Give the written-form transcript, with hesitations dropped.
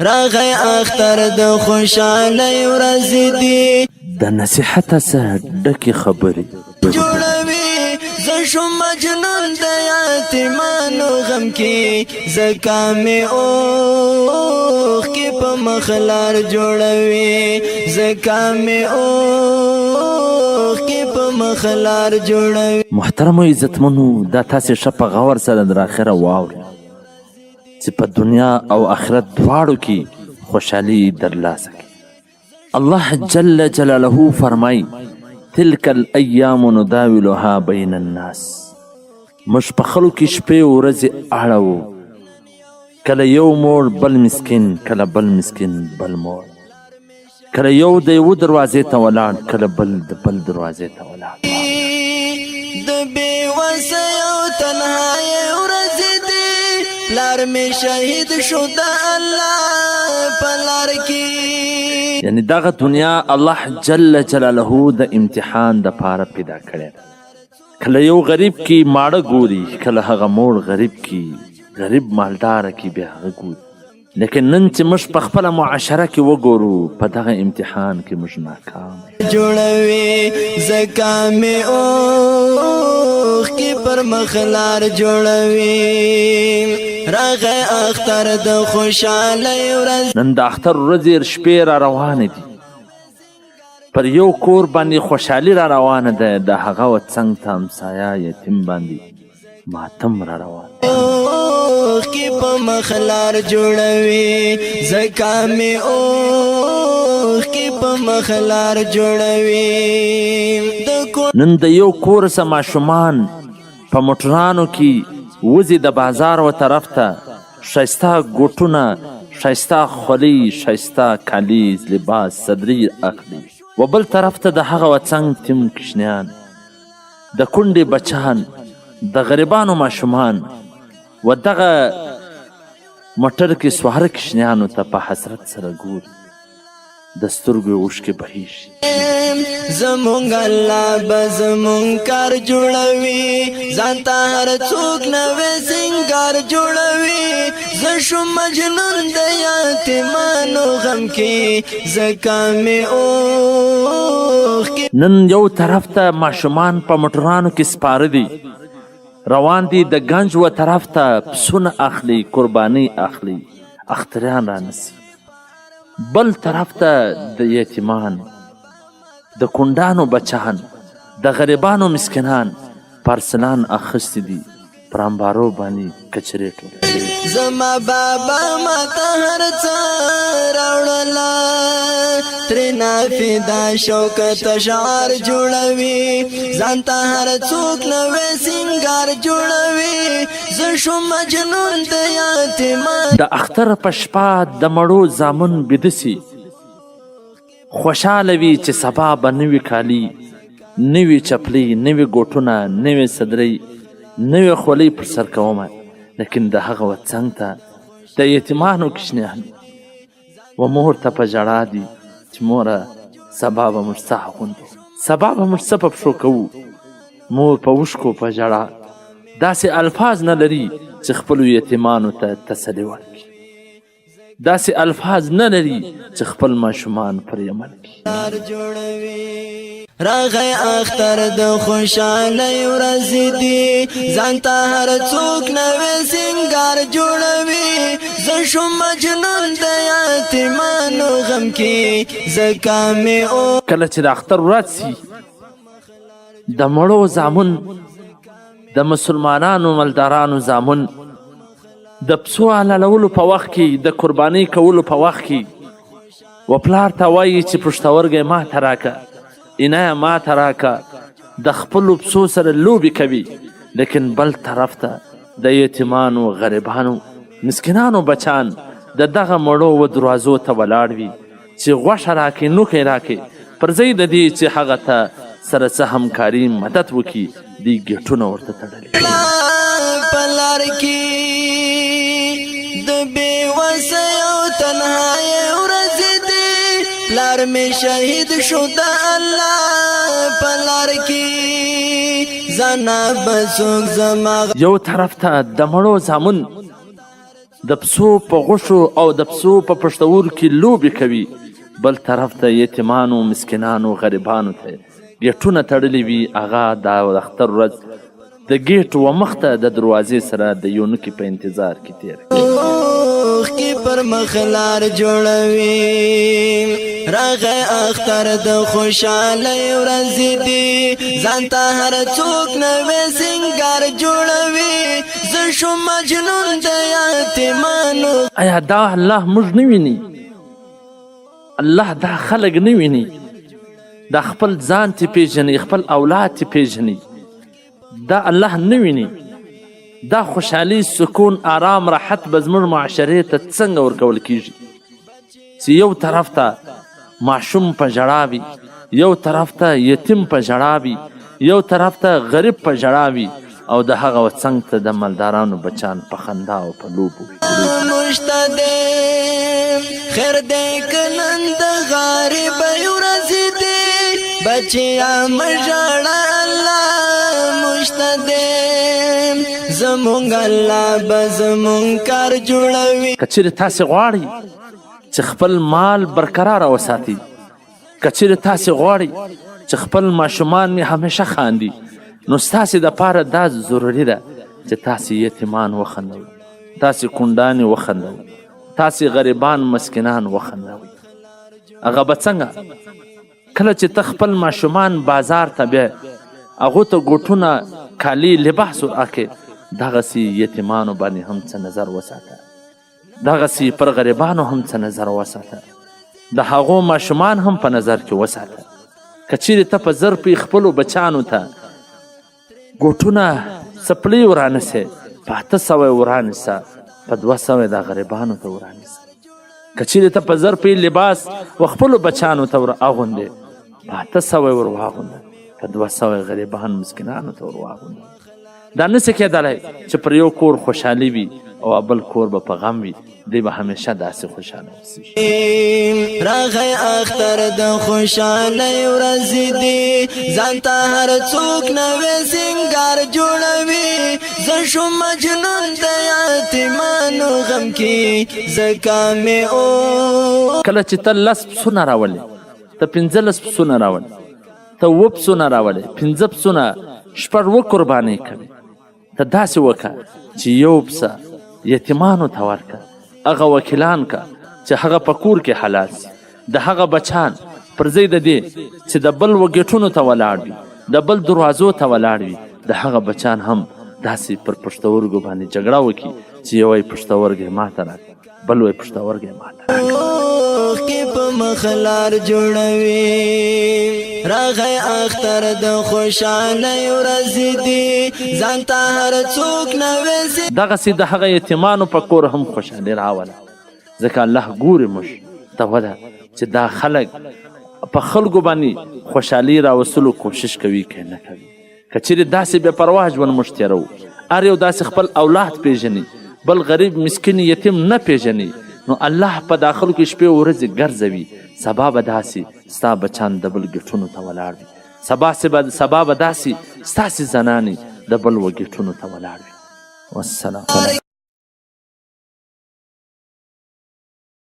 راغی اختر د خوشحالی ورځې دي د نصیحت څخه ډکې خبرې جوړوي زه شوم مجنون د یتیمانو غم کې زکا مې اوښکې په مخ لار جوړوي زکا مې اوښکې په مخ لار جوړوي. محترمو عزتمنو دا تاسې ښه په غور سره در اخره واورئ چې په دنیا او آخرت دواړو کې خوشحالي درلاسه کړي. الله جل جلاله فرمایي تلک الایام نداولها بین الناس. موږ په خلکو کې شپې ورځې اړوو، کله یو موړ بل مسکین، کله بل مسکین بل موړ، کله یو د یوه دروازې ته ولاړ، کله بل د بل دروازې ته ولاړ. د بې وسه او تنهایۍ ورځې دي پلار مې شهید شو د الله په لار کې. یعنی دغه دنیا الله جل جلاله د امتحان دپاره پیدا کړې ده. کله یو غریب کې ماړه ګوري، کله هغه موړ غریب کې غریب مالداره کې بیا هغه ګوري. لیکن نن چې موږ په خپله معاشره کې وګورو په دغه امتحان کې موږ ناکام جوړوي زکا مې اوښکې پر مخ لار جوړوي. راغی اختر د خوشحالی ورځ نن د اختر ورځې شپې را روانې دي، پر یو کور باندې خوشحالي را روانه ده، د هغه و څنګ ته همسایه یتیم باندې ماتم را روان. اوښکې په مخ لار جوړوي زکا مې اوښکې په مخ لار جوړوي. نن د یو کور څخه ماشومان په موټرانو کې وځي د بازار و طرف ته، ښایسته ګوټونه، ښایسته خولۍ، ښایسته کالیز لباس صدري اخلي، و بل طرف ته د هغه و څنګ تیم کوچنیان، د کونډې بچان، د غریبانو ماشومان و دغه موټر کې سواره کوچنیانو ته په حسرت سره ګوري، د سترګو اوښکې بهیږي. زمونږ الله به زمونږ کار جوړوي، ځان ته هر څوک نوی سینګار جوړوي. زه شوم مجنون د یتیمانو غم کې زکا مې اوښکې. نن یو طرف ته ماشومان په موټرانو کې سپاره دي، روان دي د گنج و طرف ته، پسونه اخلي، قرباني اخلي، اختریان رانسي. بل طرف ته د یتیمان، د کونډانو بچان، د غریبانو مسکینان پارسلان اخیستي دي، پر امبارو باندې کچرې ټولوي. زما بابا ماته هر څه راوړله، ترېنه فدا شوکت اشعار جوړوي، ځان ته هر څوک نوی سینګار جوړوي. زه شوم مجنون د یتیمان. د اختر په شپه د مړو زامن بیده سي، خوشحاله وي چې سبا به نوي کالي، نوي چپلۍ، نوي ګوټونه، نوي صدرۍ، نوې خولۍ پر سر کومه. لیکن د هغه و څنګ ته د یتیمانو کوچنیان و مور ته په ژړا دي چې موره سبا به موږ څه اغوندو، سبا به موږ څه په پښو کوو. مور په اوښکو په ژړا داسې الفاظ نه لري چې خپلو یتیمانو ته تسلي ورکړي، داسې الفاظ نه لري چې خپل ماشومان پر عمل کړي. راغی اختر د خوشحالی ورځې دي ځان ته هر څوک نوی سینګار جوړوي. زه شوم مجنون د یتیمانو غم کې زکا مې کله چې د اختر ورځ سي، د مړو زامن، د مسلمانانو مالدارانو زامن د پسو حلالولو په وخت کې، د قربانۍ کولو په وخت کې و پلار ته وایي چې پښتورګی ما ته راکه، اینه ما ته راکه، د خپلو پسو سره لوبې کوي. لیکن بل طرف ته د یتیمانو، غریبانو، مسکینانو بچان د دغه مړو و دروازو ته ولاړ وي چې غوښه راکړي، نوکۍ راکړي، پر ځای د دې چې هغه ته سره څه همکاري مدد وکړي، دوی ګېټونه ورته تړلي په لار کې د بې وسه او تنهایۍ ورځې دي پلار مې شهید شو د الله په لار کې زانا به څوک زما. یو طرف ته د مړو زامن، د پسو په غوښو او د پسو په پښتورکو لوبې کوي، بل طرف ته یتیمانو مسکینانو غریبانو ته ګیټونه تړلي وي. هغه د اختر ورځ د ګیټ و مخته د دروازې سره د یو نوکي په انتظار کې تېر کی پر مخلار جوړوي. راغی اختر د خوشحالۍ ورځې دي، ځان ته هر څوک نوی سینګار جوړوي. زه شوم مجنون د یتیمانو. آیا دا الله موږ نه ویني؟ الله دا خلق نه ویني؟ دا خپل ځان ته پیژني، خپل اولاد ته پیژني. دا الله نه ویني؟ دا خوشحالي، سکون، آرام، راحت به زموږ معاشرې ته څنګه ورکول کیږي چې یو طرف ته ماشوم په ژړا وي، یو طرف ته یتیم په ژړا وي، یو طرف ته غریب په ژړا وي، او د هغه څنګ ته د مالدارانو بچان په خندا او په لوبو وي. خیر دی که نن د غریبۍ ورځې دي، بچیا مه ژاړه الله موږ ته زمونږ الله به زمونږ کار جوړوي. که چیرې تاسې غواړئ چې خپل مال برقراره وساتئ، که چیرې تاسې غواړئ چې خپل ماشومان مې همیشه خاندي، نو ستاسې دپاره دا ضروري ده چې تاسې یتیمان وخندوئ، تاسې کونډانې وخندوئ، تاسې غریبان مسکینان وخندوئ. هغه به څنګه؟ کله چې ته خپل ماشومان بازار ته بیایې، هغو ته ګوټونه، کالي، لباس ورکړې، دغسې یتیمانو باندې هم څه نظر وساته، دغسې پر غریبانو هم څه نظر وساته، د هغو ماشومان هم په نظر کې وساته. که چیرې ته په زر پې خپلو بچانو ته ګوټونه، څپلۍ ورانیسې، په 800 ورانیسه، په 200 د غریبانو ته ورانیسه. که چیرې ته په زر پې لباس و خپلو بچانو ته ور اغوندې، په 800 ور واغونده، په 200 غریبان مسکینانو ته ور واغونده. دا نسي کېدلی چې پر یو کور خوشحالي وي او بل کور به په غم وي، دی به همیشه داسې خوشحاله اوسي. راغی اختر د خوشحالۍ ورځې دي، ځان ته هر څوک نوی سینګار جوړوي. زه شوم مجنون د یتیمانو غم کې ځکه مې کله چې ته 10 پسونه راولې، ته 15 پسونه راولې، ته 7 پسونه راولې، 15 پسونه، 6 قربانۍ کوي. ته داسې وکړه چې یو پسه یتیمانو ته ورکړه، هغه وکیلان که چې هغه په کور کې حلال سي، د هغه بچان پر ځای د دې چې د بل وګیټونو ته ولاړ وي، د بل دروازو ته ولاړ وي، د هغه بچان هم داسې پر پښتورګو باندې جګړه وکړي چې یو وایي پښتورګی ماته راکړه، بل وایي پښتورګی ماته راکړه. کې په مخلار جوړوي. راغی اختر د خوشحالۍ ورځې دي، ځان ته هر څوک نوی دغسې د هغه یتیمانو په کور هم خوشحالي راوله، ځکه الله ګوري موږ ته وده چې دا خلک په خلکو باندې خوشحالي راوستلو کوشش کوي که نه کوي. که چیرې داسې بې پروا ژوند موږ تېروو، هر یو داسې خپل اولاد پیژني، بل غریب مسکین یتیم نه پیژني، نو الله په داخلو کې شپې ورځې ګرځوي. سبا به داسې ستا بچان د بل ګیټونو ته ولاړ وي، سبا به داسې ستاسې زنانې د بل وګیټونو ته ولاړ وي. والسلام.